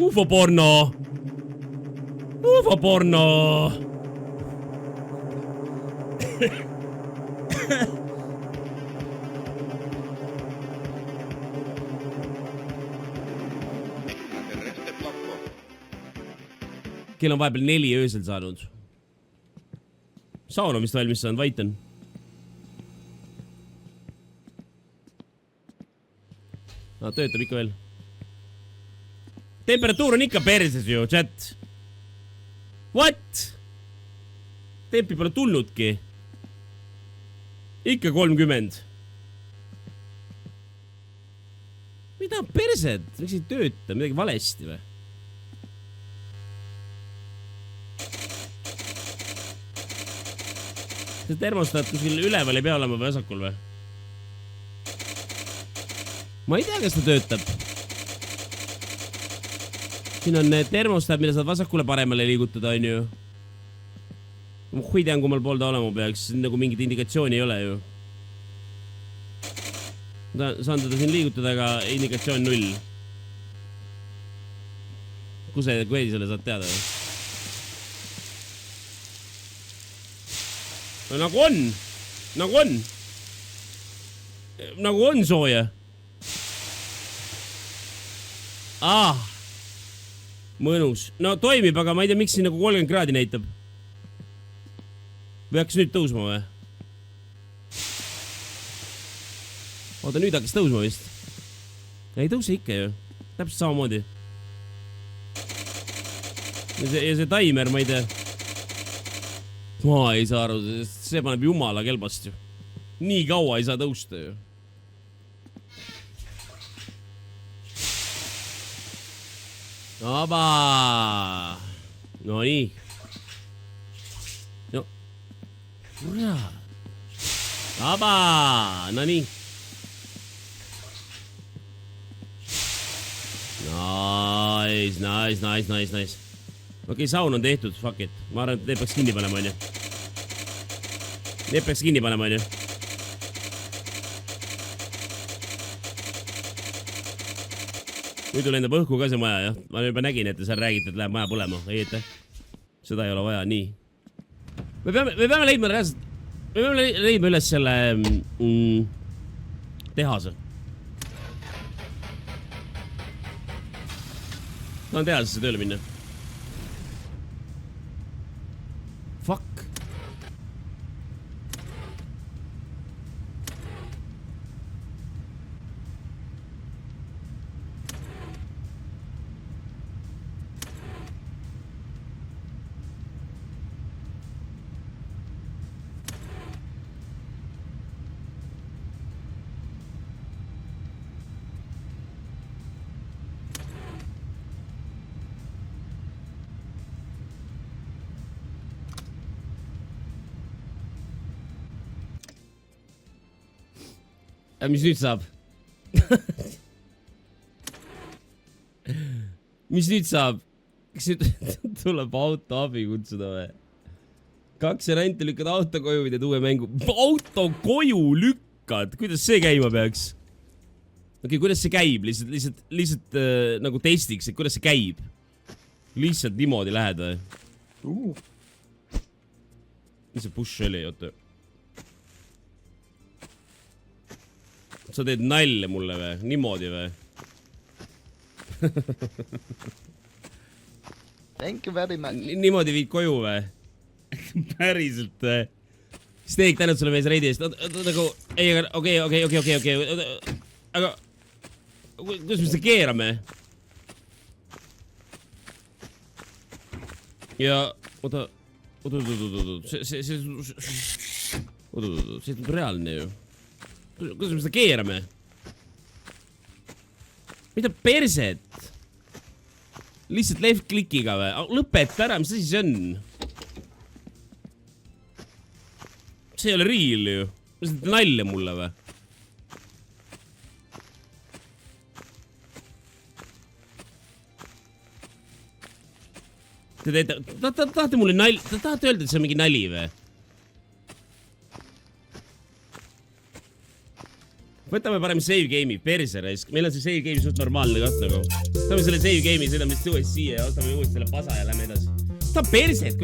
UFO porno. UFO porno. Kell on vahepeal 4 öösel saanud. Saunamist valmis saanud, vaitan. Töötab ikka veel. Temperatuur on ikka perses ju, chat. What? Tempi pole tulnudki. Ikka 30. Mida persed? Miks ei tööta? Midagi valesti või? See termostaat kuskil üleval ei pea olema või vasakul või? Ma ei tea, kas ta töötab. Siin on need termostaat, mida saad vasakule paremale liigutada, on ju. Ma hui tean, kummal pool ta olema peaks. Nagu mingit indikatsiooni ei ole ju. Saan teda siin liigutada, aga indikatsioon 0. Kus sa selle saad teada? No, nagu on. Nagu on. Nagu on sooja. Mõnus. No toimib, aga ma ei tea, miks siin nagu 30 kraadi näitab. Või hakkas nüüd tõusma või? Oota, nüüd hakkas tõusma vist. Ei tõuse ikka ju. Täpselt samamoodi. Ja see taimer, ma ei tea. Ma ei saa aru, see paneb jumala kelbast ju. Nii kaua ei saa tõusta ju. Aba! No nii. No. Ura. Aba! No nii. Nice. Okei, saun on tehtud, fuck it. Ma arvan, et need peaks kinni panema, on ju. Need peaks kinni panema, on ju. Muidu lendab õhku ka see maja, jah. Ma juba nägin, et te seal räägite, et läheb maja põlema. Ei, ette. Seda ei ole vaja, nii. Me peame leidma reaalselt... Me peame leidma üles selle... tehase. Tahan tehasesse tööle minna. Fuck. Mis nüüd saab? Mis nüüd saab? Kas nüüd tuleb auto abi kutsuda või? 2 rente lükkad auto koju või teed uue mängu? Auto koju lükkad? Kuidas see käima peaks? Okei, kuidas see käib? Lihtsalt nagu testiks, et kuidas see käib? Lihtsalt niimoodi lähed või? Mis see push oli, oota? Sa teed nalle mulle või? Niimoodi või? Thank you very much. Niimoodi viid koju või? Päriselt või? Steak, tänud sulle mees reidi eest. Nagu, ei, aga okei. Aga, kuidas me seda keerame? Ja, oota. See on reaalne ju. Kuidas me seda keerame? Mida perset? Lihtsalt left klikiga või? Lõpeta ära, mis asi see on? See ei ole real ju. Mis te nalja mulle või? Te teete... Tahate mulle nali... Te tahate öelda, et see on mingi nali või? Võtame parem save game'i, perse raisk. Meil on see save game'i suht normaalne kaht nagu. Võtame selle save game'i, sõidame vist USC ja ostame uuesti selle pasa ja lähme edasi. Ta on perse, et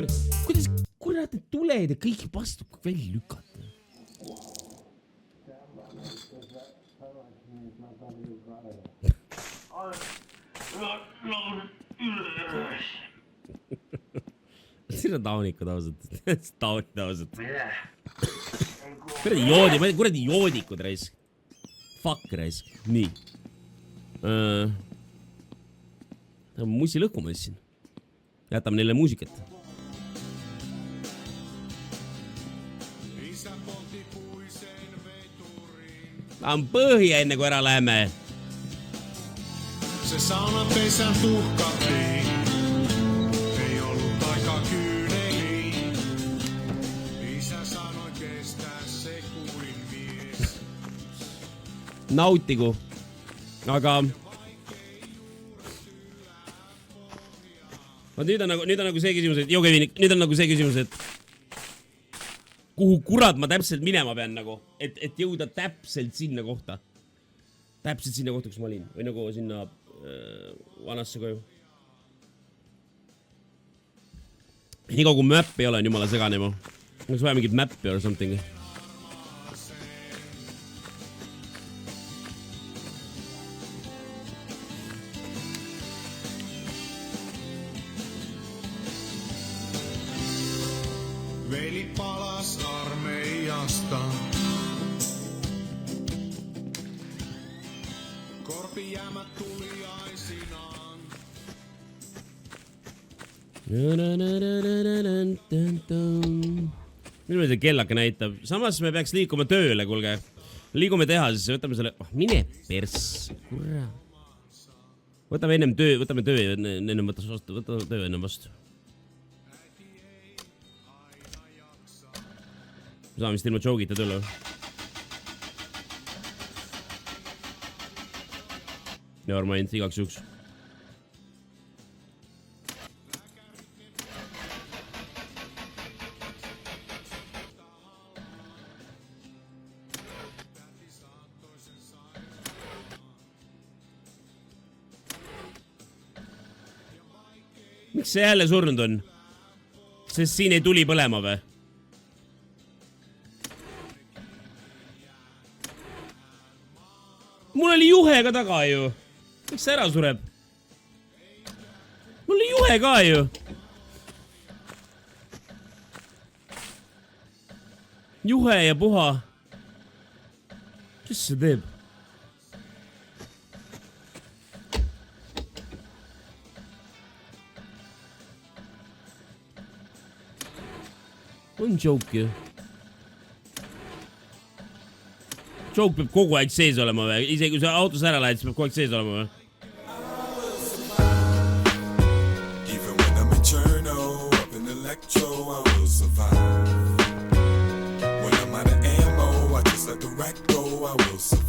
kuidas kurat need tuled ja kõik vastu välja lükata. Siin on taunikud ausalt. Taunid ausalt. Kuradi joodikud raisk. Fuck raisk. Nii. Mussi lõhkuma siin. Jätame neile muusikat. On põhja enne kui ära läheme. Se saunapesän tuhkattiin, ei ollut aika kyyneliin. Isä sanoi kestää se kuin mies. Nautigu. Aga nüüd on nagu see küsimus, et Kevin, nüüd on nagu see küsimus, et kuhu kurat ma täpselt minema pean nagu, et jõuda täpselt sinna kohta. Täpselt sinna kohta, kus ma olin. Või nagu sinna vanasse koju. Nii kui map ei ole, on jumala segane mu. Oleks vaja mingit mappi or something. Veli palas armeijasta. Korpijäämät tuli aisinaan. Minu see kellake näitab. Samas me peaks liikuma tööle, kuulge. Liigume teha, siis võtame selle... Mine pers. Kurra. Võtame ennem töö, võtame töö ennem vastu. Saame vist ilma joogita tulla. Never mind, igaks juks. Miks see jälle surnud on? Sest siin ei tuli põlema või? Mul oli juhe ka taga ju. Miks see ära sureb? Mul oli juhe ka ju. Juhe ja puha. Kes see teeb? On joke ju. Joke peab kogu aeg sees olema või? Isegi kui sa autos ära lähed, siis peab kogu aeg sees olema või? Even when I'm eternal, up in electro, I will survive. When I'm out of ammo, I just let the rack go, I will survive.